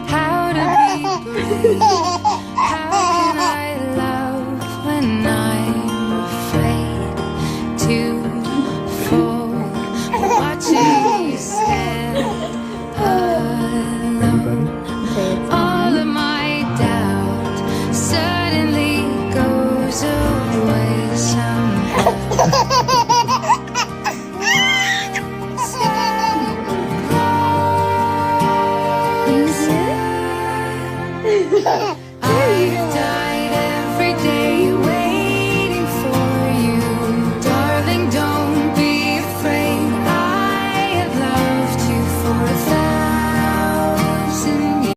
how to be brave. How can I love when I'm afraid to fall? Watching you stand alone. All of my doubt suddenly goes away somehow. I've died.